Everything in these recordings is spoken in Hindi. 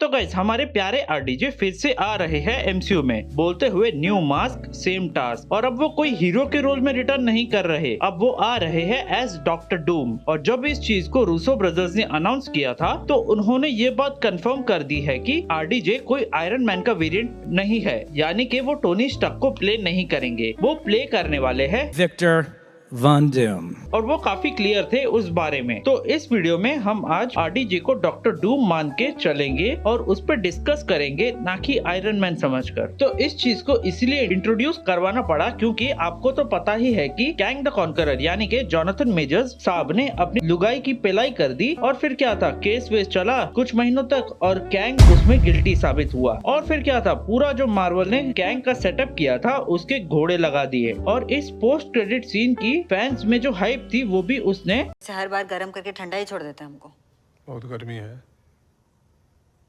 तो गाइस हमारे प्यारे आरडीजे फिर से आ रहे हैं एमसीयू में, बोलते हुए न्यू मास्क सेम टास्क। और अब वो कोई हीरो के रोल में रिटर्न नहीं कर रहे, अब वो आ रहे हैं एज डॉक्टर डूम। और जब इस चीज को रूसो ब्रदर्स ने अनाउंस किया था तो उन्होंने ये बात कंफर्म कर दी है कि आरडीजे कोई आयरन मैन का वेरिएंट नहीं है, यानी कि वो टोनी स्टार्क को प्ले नहीं करेंगे, वो प्ले करने वाले हैं विक्टर वैन डैम। और वो काफी क्लियर थे उस बारे में। तो इस वीडियो में हम आज आरडीजे को डॉक्टर डूम मान के चलेंगे और उस पर डिस्कस करेंगे, ना कि आयरन मैन समझकर। तो इस चीज को इसलिए इंट्रोड्यूस करवाना पड़ा क्योंकि आपको तो पता ही है कि कैंग द कॉन्करर यानी कि जोनाथन मेजर्स साहब ने अपनी लुगाई की पिलाई कर दी और फिर क्या था, केस वेस चला कुछ महीनों तक और कैंग उसमें गिल्टी साबित हुआ। और फिर क्या था, पूरा जो मार्वल ने कैंग का सेटअप किया था उसके घोड़े लगा दिए। और इस पोस्ट क्रेडिट सीन की फैंस में जो हाइप थी वो भी उसने हर बार गर्म करके ठंडा ही छोड़ देते हैं हमको। बहुत गर्मी है,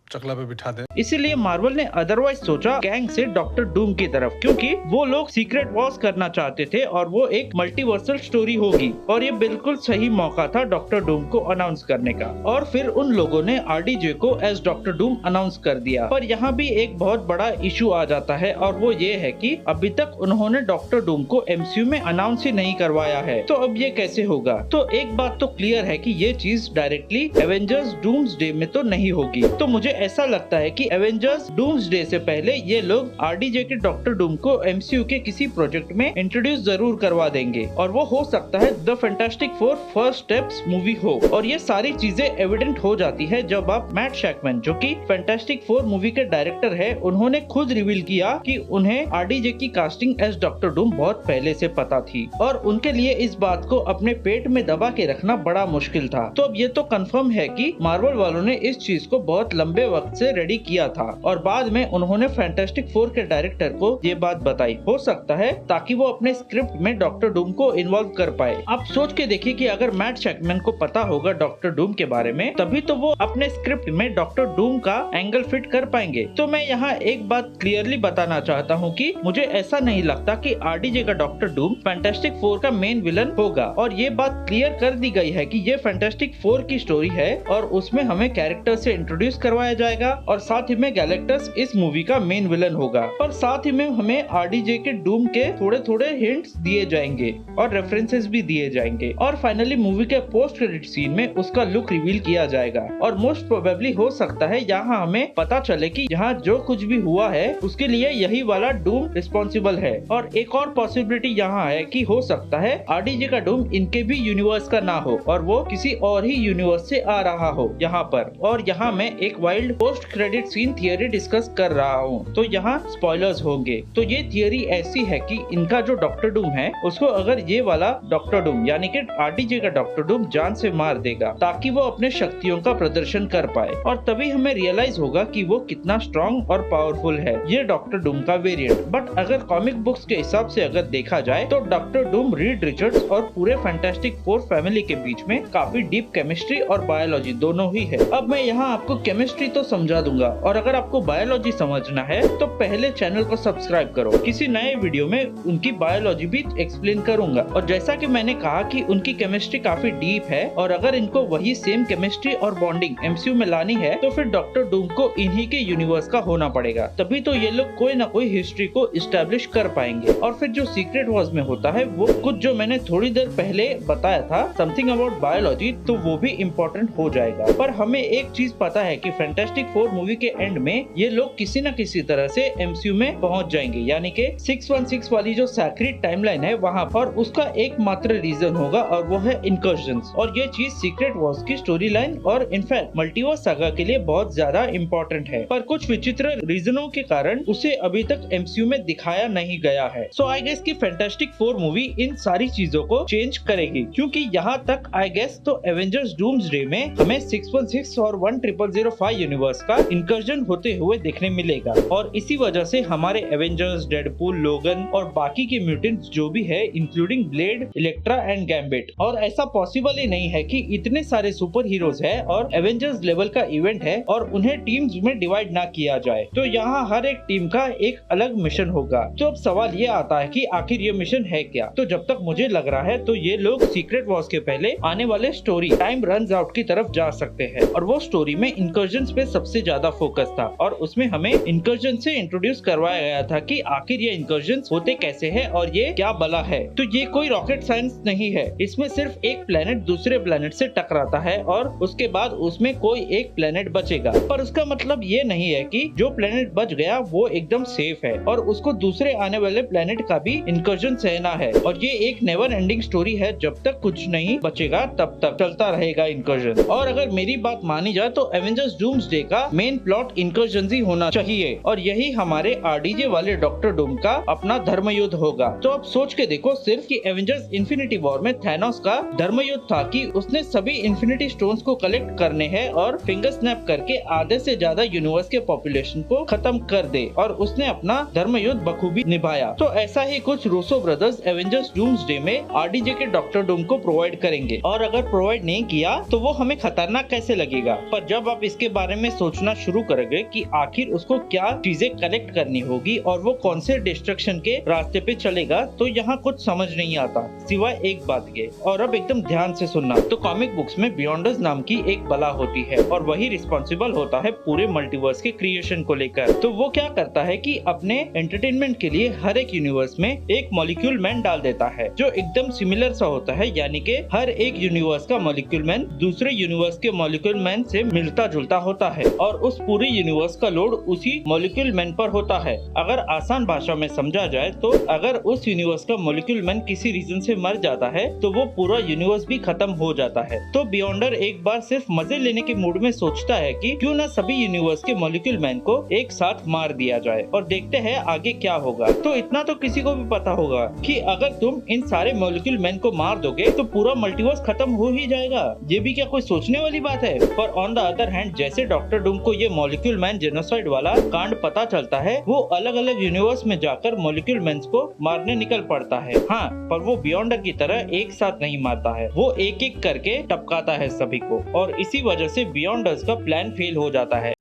चकला पे बिठा दे। इसीलिए मार्वल ने अदरवाइज सोचा कैंग से डॉक्टर डूम की तरफ, क्योंकि वो लोग सीक्रेट वॉर्स करना चाहते थे और वो एक मल्टीवर्सल स्टोरी होगी। और ये बिल्कुल सही मौका था डॉक्टर डूम को अनाउंस करने का। और फिर उन लोगों ने आरडीजे को एज डॉक्टर डूम अनाउंस कर दिया। पर यहाँ भी एक बहुत बड़ा इशू आ जाता है और वो ये है कि अभी तक उन्होंने डॉक्टर डूम को एमसीयू में अनाउंस ही नहीं करवाया है। तो अब ये कैसे होगा? तो एक बात तो क्लियर है कि ये चीज डायरेक्टली एवेंजर्स डूम्सडे में तो नहीं होगी। तो मुझे ऐसा लगता है कि एवेंजर्स डूम्सडे से पहले ये लोग आरडीजे के डॉक्टर डूम को एमसीयू के किसी प्रोजेक्ट में इंट्रोड्यूस जरूर करवा देंगे। और वो हो सकता है the fantastic four first steps movie हो। और ये सारी चीजें एविडेंट हो जाती है जब आप मैट शैकमैन, जो कि फैंटास्टिक फोर मूवी के डायरेक्टर है, उन्होंने खुद रिवील किया कि उन्हें आरडीजे की कास्टिंग एज डॉक्टर डूम बहुत पहले से पता थी और उनके लिए इस बात को अपने पेट में दबा के रखना बड़ा मुश्किल था। तो अब ये तो कंफर्म है कि मार्वल वालों ने इस चीज को बहुत लंबे वक्त से रेडी किया था और बाद में उन्होंने फैंटास्टिक फोर के डायरेक्टर को ये बात बताई, हो सकता है ताकि वो अपने स्क्रिप्ट में डॉक्टर डूम को इन्वॉल्व कर पाए। आप सोच के देखिए कि अगर मैट शैकमैन को पता होगा डॉक्टर डूम के बारे में, तभी तो वो अपने स्क्रिप्ट में डॉक्टर डूम का एंगल फिट कर पाएंगे। तो मैं यहाँ एक बात क्लियरली बताना चाहता हूँ कि मुझे ऐसा नहीं लगता कि आरडीजे का डॉक्टर डूम फैंटास्टिक फोर का मेन विलन होगा। और ये बात क्लियर कर दी गई है कि ये फैंटास्टिक फोर की स्टोरी है और उसमें हमें कैरेक्टर से इंट्रोड्यूस करवाया जाएगा और साथ ही में गैलेक्टस इस मूवी का मेन विलन होगा। पर साथ ही में हमें आरडीजे के डूम के थोड़े थोड़े हिंट्स दिए जाएंगे और रेफरेंसेस भी दिए जाएंगे। और फाइनली मूवी के पोस्ट क्रेडिट सीन में उसका लुक रिवील किया जाएगा। और मोस्ट प्रोबेबली हो सकता है यहाँ हमें पता चले कि यहाँ जो कुछ भी हुआ है उसके लिए यही वाला डूम रिस्पॉन्सिबल है। और एक और पॉसिबिलिटी यहाँ है कि हो सकता है आरडीजे का डूम इनके भी यूनिवर्स का ना हो और वो किसी और ही यूनिवर्स से आ रहा हो यहाँ पर। और यहाँ मैं एक wild post credit scene theory discuss कर रहा हूँ, तो यहाँ स्पॉयलर्स होंगे। तो ये थियरी ऐसी है कि इनका जो डॉक्टर डूम है उसको अगर ये वाला डॉक्टर डूम यानी कि आरडीजे का डॉक्टर डूम जान से मार देगा ताकि वो अपने शक्तियों का प्रदर्शन कर पाए। और तभी हमें रियलाइज होगा कि वो कितना स्ट्रॉन्ग और पावरफुल है ये डॉक्टर डूम का वेरिएंट। बट अगर कॉमिक बुक्स के हिसाब से अगर देखा जाए तो डॉक्टर डूम रीड रिचर्ड्स और पूरे फैंटास्टिक फोर फैमिली के बीच में काफी डीप केमिस्ट्री और बायोलॉजी दोनों ही है। अब मैं यहाँ आपको केमिस्ट्री तो समझा दूंगा और अगर आपको बायोलॉजी समझना है तो पहले चैनल को सब्सक्राइब करो। किसी नए वीडियो में उनकी बायोलॉजी भी एक्सप्लेन करूंगा। और जैसा कि मैंने कहा कि उनकी केमिस्ट्री काफी डीप है और अगर इनको वही सेम केमिस्ट्री और बॉन्डिंग एमसीयू में लानी है तो फिर डॉक्टर डूम को इन्हीं के यूनिवर्स का होना पड़ेगा, तभी तो ये लोग कोई ना कोई हिस्ट्री को इस्टेब्लिश कर पाएंगे। और फिर जो सीक्रेट वॉर्स में होता है वो कुछ जो मैंने थोड़ी देर पहले बताया था समथिंग अबाउट बायोलॉजी, तो वो भी इम्पोर्टेंट हो जाएगा। पर हमें एक चीज पता है कि फैंटास्टिक फोर मूवी के एंड में ये लोग किसी न किसी तरह से एमसीयू में पहुंच जाएंगे, यानी कि 616 वाली जो सैक्रेड टाइमलाइन है वहां पर उसका एकमात्र रीजन होगा और वो है इनकर्जन्स। और ये चीज सीक्रेट वॉर्स की स्टोरी लाइन और इनफैक्ट मल्टीवर्स सागा के लिए बहुत ज्यादा इम्पोर्टेंट है। पर कुछ विचित्र रीजनों के कारण उसे अभी तक एमसीयू में दिखाया नहीं गया है। सो आई गेस की फैंटास्टिक फोर मूवी इन सारी चीजों को चेंज करेगी, क्योंकि यहाँ तक आई गेस तो एवेंजर्स डूम्सडे में हमें 616 और 10005 यूनिवर्स का इंकर्जन होते हुए देखने मिलेगा। और इसी वजह से हमारे एवेंजर्स, डेडपूल, लोगन और बाकी के म्यूटेंट्स जो भी है including blade, Electra and gambit. और ऐसा पॉसिबल ही नहीं है कि इतने सारे सुपर हीरोज है और एवेंजर्स लेवल का इवेंट है और उन्हें टीम्स में डिवाइड ना किया जाए। तो यहाँ हर एक टीम का एक अलग मिशन होगा। तो अब सवाल ये आता है कि आखिर ये मिशन है क्या? तो जब तक मुझे लग रहा है तो ये लोग सीक्रेट वॉर्स के पहले आने वाले स्टोरी टाइम रन्स आउट की तरफ जा सकते हैं और वो स्टोरी में इंकर्जन पे सबसे ज्यादा फोकस था और उसमें हमें इंकर्जन से इंट्रोड्यूस करवाया गया था कि आखिर ये इंकर्जन होते कैसे हैं और ये क्या बला है। तो ये कोई रॉकेट साइंस नहीं है, इसमें सिर्फ एक प्लेनेट दूसरे प्लेनेट से टकराता है और उसके बाद उसमें कोई एक प्लेनेट बचेगा। पर उसका मतलब ये नहीं है कि जो प्लेनेट बच गया वो एकदम सेफ है और उसको दूसरे आने वाले प्लेनेट का भी इंकर्जन सहना है। और ये एक नेवर एंडिंग स्टोरी है, जब तक कुछ नहीं बचेगा तब तक चलता रहेगा इंकर्जन। और अगर मेरी बात मानी जाए तो एवेंजर्स डूम्सडे का मेन प्लॉट इंकर्जन ही होना चाहिए और यही हमारे आरडीजे वाले डॉक्टर डूम का अपना धर्म युद्ध होगा। तो अब सोच के देखो सिर्फ कि एवेंजर्स इन्फिनिटी वॉर में थैनोस का धर्म युद्ध था कि उसने सभी इन्फिनिटी स्टोन्स को कलेक्ट करने हैं और फिंगर स्नैप करके आधे से ज्यादा यूनिवर्स के पॉपुलेशन को खत्म कर दे और उसने अपना धर्म युद्ध बखूबी निभाया। तो ऐसा ही कुछ रूसो ब्रदर्स एवेंजर्स डूम्सडे में आरडीजे के डॉक्टर डूम को प्रोवाइड करेंगे और अगर प्रोवाइड नहीं किया तो वो हमें खतरनाक कैसे लगेगा। पर जब आप इसके बारे में सोचना शुरू करोगे कि आखिर उसको क्या चीजें कलेक्ट करनी होगी और वो कौन से डिस्ट्रक्शन के रास्ते पे चलेगा, तो यहाँ कुछ समझ नहीं आता सिवाय एक बात के। और अब एकदम ध्यान से सुनना, तो कॉमिक बुक्स में बियॉन्डर्स नाम की एक बला होती है और वही रिस्पॉन्सिबल होता है पूरे मल्टीवर्स के क्रिएशन को लेकर। तो वो क्या करता है कि अपने एंटरटेनमेंट के लिए हर एक यूनिवर्स में एक मॉलिक्यूल मैन डाल देता है जो एकदम सिमिलर सा होता है, यानी कि हर एक यूनिवर्स का मॉलिक्यूल मैन दूसरे यूनिवर्स के मॉलिक्यूल मैन से मिलता जुलता होता है और उस पूरे यूनिवर्स का लोड उसी मॉलिक्यूल मैन पर होता है। अगर आसान भाषा में समझा जाए तो अगर उस यूनिवर्स का मॉलिक्यूल मैन किसी रीजन से मर जाता है तो वो पूरा यूनिवर्स भी खत्म हो जाता है। तो बियॉन्डर एक बार सिर्फ मजे लेने के मूड में सोचता है कि क्यों ना सभी यूनिवर्स के मॉलिक्यूल मैन को एक साथ मार दिया जाए और देखते हैं आगे क्या होगा। तो इतना तो किसी को भी पता होगा कि अगर तुम इन सारे मॉलिक्यूल मैन को मार दोगे तो पूरा मल्टीवर्स खत्म हो ही जाएगा। ये भी क्या कोई सोचने वाली बात है। पर ऑन द अदर हैंड जैसे डॉक्टर डूम को ये मॉलिक्यूल मैन जेनोसाइड वाला कांड पता चलता है, वो अलग अलग यूनिवर्स में जाकर मॉलिक्यूल मैन को मारने निकल पड़ता है। हाँ, पर वो बियॉन्डर की तरह एक साथ नहीं मारता है, वो एक एक करके टपकाता है सभी को और इसी वजह से बियॉन्डर्स का प्लान फेल हो जाता है।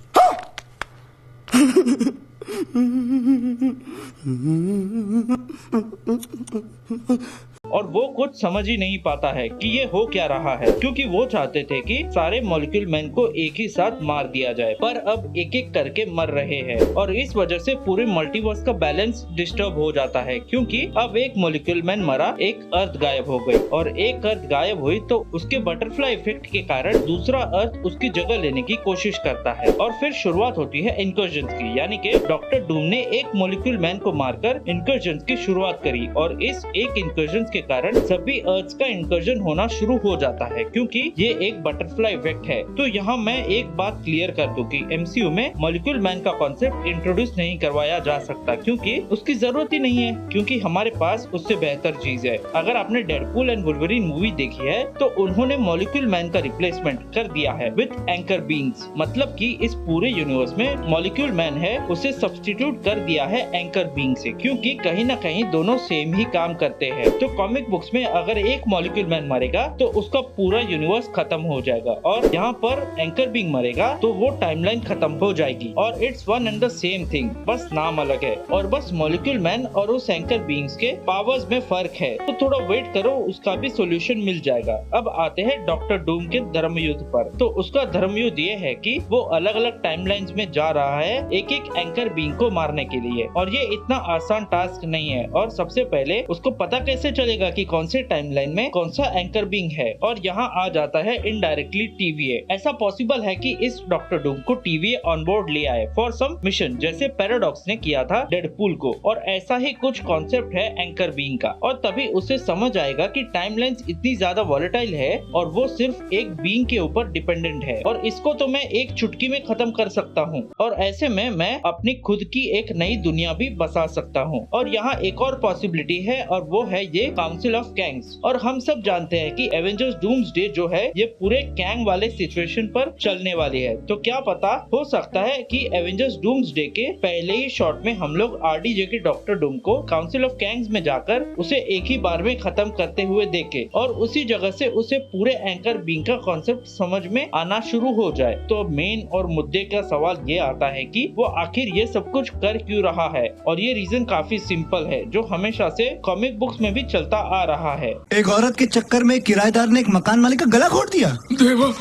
और वो कुछ समझ ही नहीं पाता है कि ये हो क्या रहा है, क्योंकि वो चाहते थे कि सारे मॉलिक्यूल मैन को एक ही साथ मार दिया जाए, पर अब एक एक करके मर रहे हैं और इस वजह से पूरे मल्टीवर्स का बैलेंस डिस्टर्ब हो जाता है। क्योंकि अब एक मॉलिक्यूल मैन मरा, एक अर्थ गायब हो गई और एक अर्थ गायब हुई तो उसके बटरफ्लाई इफेक्ट के कारण दूसरा अर्थ उसकी जगह लेने की कोशिश करता है और फिर शुरुआत होती है इंकर्जन की, यानी कि डॉक्टर डूम ने एक मॉलिक्यूल मैन को मारकर इंकर्जन की शुरुआत करी और इस एक इंकर्जन के कारण सभी अर्थ्स का इंकर्जन होना शुरू हो जाता है, क्योंकि ये एक बटरफ्लाई इफेक्ट है। तो यहाँ मैं एक बात क्लियर कर दूं कि एमसीयू में मॉलिक्यूल मैन का कॉन्सेप्ट इंट्रोड्यूस नहीं करवाया जा सकता, क्योंकि उसकी जरूरत ही नहीं है, क्योंकि हमारे पास उससे बेहतर चीज है। अगर आपने डेडपूल एंड वुल्वरीन मूवी देखी है तो उन्होंने मॉलिक्यूल मैन का रिप्लेसमेंट कर दिया है विद एंकर बींग्स, मतलब कि इस पूरे यूनिवर्स में मॉलिक्यूल मैन है उसे सब्स्टिट्यूट कर दिया है एंकर बींग से, क्योंकि कहीं ना कहीं दोनों सेम ही काम करते हैं। तो कॉमिक बुक्स में अगर एक मॉलिक्यूल मैन मरेगा तो उसका पूरा यूनिवर्स खत्म हो जाएगा और यहाँ पर एंकर बीइंग मरेगा तो वो टाइमलाइन खत्म हो जाएगी और it's one and the same thing, बस नाम अलग है और बस मॉलिक्यूल मैन और उस एंकर बीइंग्स के पावर्स में फर्क है। तो थोड़ा वेट करो, उसका भी सोल्यूशन मिल जाएगा। अब आते हैं डॉक्टर डूम के धर्म युद्ध पर। तो उसका धर्म युद्ध ये है कि वो अलग अलग टाइमलाइंस में जा रहा है एक एक एंकर बीइंग को मारने के लिए और ये इतना आसान टास्क नहीं है। और सबसे पहले उसको पता कैसे चलेगा कि कौन से टाइमलाइन में कौन सा एंकर बीइंग है, और यहाँ आ जाता है इनडायरेक्टली टीवीए। ऐसा पॉसिबल है कि इस डॉक्टर डूम को टीवीए ऑन बोर्ड ले आए फॉर सम मिशन, जैसे पैराडॉक्स ने किया था डेडपूल को, और ऐसा ही कुछ कॉन्सेप्ट है एंकर बीइंग का। और तभी उसे समझ आएगा कि टाइमलाइंस इतनी ज्यादा वॉलेटाइल है और वो सिर्फ एक बीइंग के ऊपर डिपेंडेंट है और इसको तो मैं एक चुटकी में खत्म कर सकता हूँ और ऐसे में मैं अपनी खुद की एक नई दुनिया भी बसा सकता हूँ। और यहाँ एक और पॉसिबिलिटी है और वो है ये काउंसिल ऑफ कैंग्स। और हम सब जानते हैं कि एवेंजर्स डूम्सडे जो है ये पूरे कैंग वाले सिचुएशन पर चलने वाली है। तो क्या पता हो सकता है कि एवेंजर्स डूम्सडे के पहले ही शॉट में हम लोग आरडीजे के डॉक्टर डूम को काउंसिल ऑफ कैंग्स में जाकर उसे एक ही बार में खत्म करते हुए देखे और उसी जगह से उसे पूरे एंकर बीइंग का कॉन्सेप्ट समझ में आना शुरू हो जाए। तो मेन और मुद्दे का सवाल ये आता है कि वो आखिर ये सब कुछ कर क्यों रहा है, और ये रीजन काफी सिंपल है जो हमेशा से कॉमिक बुक्स में भी चलता आ रहा है। एक औरत के चक्कर में किराएदार ने एक मकान मालिक का गला घोट दिया। देवा,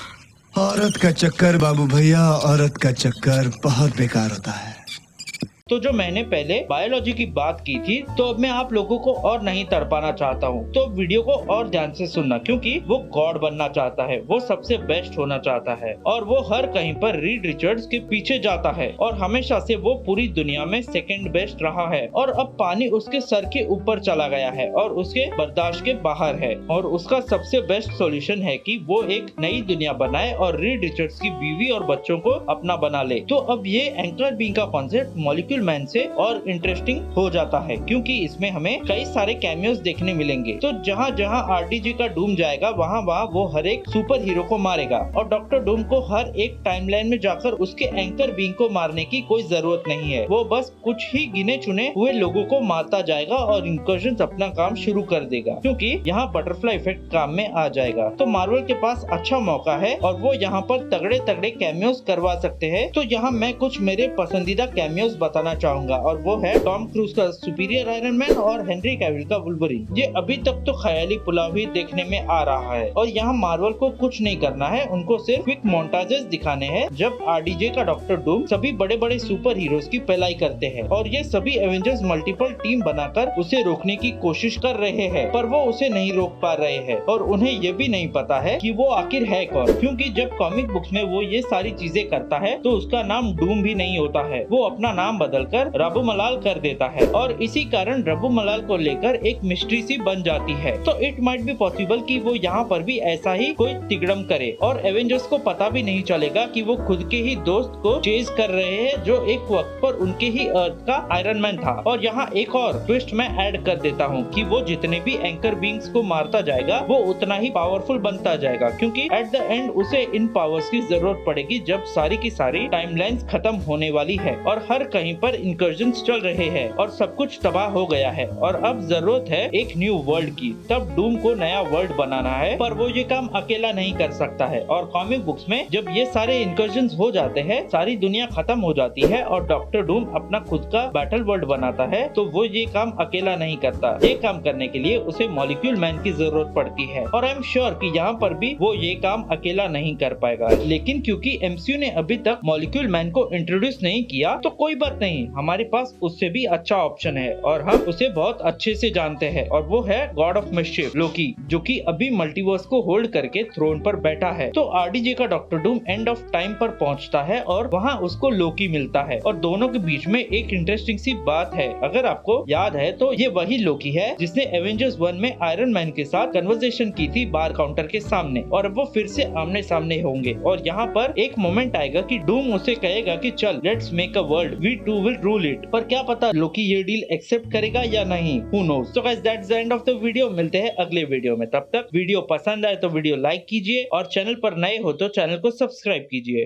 औरत का चक्कर बाबू भैया, औरत का चक्कर बहुत बेकार होता है। तो जो मैंने पहले बायोलॉजी की बात की थी, तो अब मैं आप लोगों को और नहीं तड़पाना चाहता हूँ। तो वीडियो को और ध्यान से सुनना, क्योंकि वो गॉड बनना चाहता है, वो सबसे बेस्ट होना चाहता है और वो हर कहीं पर रीड रिचर्ड्स के पीछे जाता है और हमेशा से वो पूरी दुनिया में सेकंड बेस्ट रहा है। और अब पानी उसके सर के ऊपर चला गया है और उसके बर्दाश्त के बाहर है और उसका सबसे बेस्ट सॉल्यूशन है कि वो एक नई दुनिया बनाए और रीड रिचर्ड्स की बीवी और बच्चों को अपना बना ले। तो अब ये एंकर बीइंग का कॉन्सेप्ट मॉलिक्यूल मैन से और इंटरेस्टिंग हो जाता है, क्योंकि इसमें हमें कई सारे कैमियोस देखने मिलेंगे। तो जहाँ जहाँ आरडीजे का डूम जाएगा वहाँ वहाँ वो हर एक सुपर हीरो को मारेगा और डॉक्टर डूम को हर एक टाइमलाइन में जाकर उसके एंकर बीइंग को मारने की कोई जरूरत नहीं है। वो बस कुछ ही गिने चुने हुए लोगों को मारता जाएगा और इंकर्जन अपना काम शुरू कर देगा, क्योंकि यहाँ बटरफ्लाई इफेक्ट काम में आ जाएगा। तो मार्वल के पास अच्छा मौका है और वो यहाँ पर तगड़े तगड़े कैमियोस करवा सकते हैं। तो यहाँ मैं कुछ मेरे पसंदीदा कैमियोस बताना चाहूंगा और वो है टॉम क्रूज का सुपीरियर आयरन मैन और हेनरी कैविल का वुल्वरीन। ये अभी तक तो ख्याली पुलाव ही देखने में आ रहा है और यहाँ मार्वल को कुछ नहीं करना है, उनको सिर्फ क्विक मोन्टाजेस दिखाने हैं जब आरडीजे का डॉक्टर डूम सभी बड़े बड़े सुपर हीरोज की पहलाई करते हैं और ये सभी एवेंजर्स मल्टीपल टीम बनाकर उसे रोकने की कोशिश कर रहे हैं, पर वो उसे नहीं रोक पा रहे हैं और उन्हें ये भी नहीं पता है कि वो आखिर है कौन, क्योंकि जब कॉमिक बुक्स में वो ये सारी चीजें करता है तो उसका नाम डूम भी नहीं होता है, वो अपना नाम बदलकर रबू मलाल कर देता है और इसी कारण रबू मलाल को लेकर एक मिस्ट्री सी बन जाती है। तो इट माइट बी पॉसिबल कि वो यहाँ पर भी ऐसा ही कोई तिगड़म करे और एवेंजर्स को पता भी नहीं चलेगा कि वो खुद के ही दोस्त को चेज कर रहे हैं जो एक वक्त पर उनके ही अर्थ का आयरन मैन था। और यहाँ एक और ट्विस्ट मैं ऐड कर देता हूँ कि वो जितने भी एंकर बीइंग्स को मारता जाएगा वो उतना ही पावरफुल बनता जाएगा, क्योंकि एट द एंड उसे इन पावर्स की जरूरत पड़ेगी जब सारी की सारी टाइमलाइंस खत्म होने वाली है और हर कहीं पर इंकर्जन्स चल रहे हैं और सब कुछ तबाह हो गया है और अब जरूरत है एक न्यू वर्ल्ड की। तब डूम को नया वर्ल्ड बनाना है, पर वो ये काम अकेला नहीं कर सकता है और कॉमिक बुक्स में जब ये सारे इंकर्जन्स हो जाते हैं, सारी दुनिया खत्म हो जाती है और डॉक्टर डूम अपना खुद का बैटल वर्ल्ड बनाता है, तो वो ये काम अकेला नहीं करता। ये काम करने के लिए उसे मॉलिक्यूल मैन की जरूरत पड़ती है और आई एम श्योर कि यहाँ पर भी वो ये काम अकेला नहीं कर पाएगा। लेकिन क्योंकि एमसीयू ने अभी तक मॉलिक्यूल मैन को इंट्रोड्यूस नहीं किया, तो कोई बात नहीं, हमारे पास उससे भी अच्छा ऑप्शन है और हम उसे बहुत अच्छे से जानते हैं और वो है गॉड ऑफ मिस्chief लोकी, जो कि अभी मल्टीवर्स को होल्ड करके थ्रोन पर बैठा है। तो आरडीजे का doctor Doom end of time पर पहुंचता है और वहां उसको लोकी मिलता है और दोनों के बीच में एक इंटरेस्टिंग सी बात है। अगर आपको याद है तो ये वही लोकी है जिसने एवेंजर्स 1 में आयरन मैन के साथ कन्वर्सेशन की थी बार काउंटर के सामने, और अब वो फिर से आमने सामने होंगे और यहाँ पर एक मोमेंट आएगा कि डूम उसे कहेगा कि चल let's make a world, we two will rule it. पर क्या पता लोकी ये डील एक्सेप्ट करेगा या नहीं, who knows. So guys that's the end of the video, मिलते हैं अगले वीडियो में। तब तक वीडियो पसंद आए तो वीडियो लाइक कीजिए और चैनल पर नए हो तो चैनल को सब्सक्राइब कीजिए।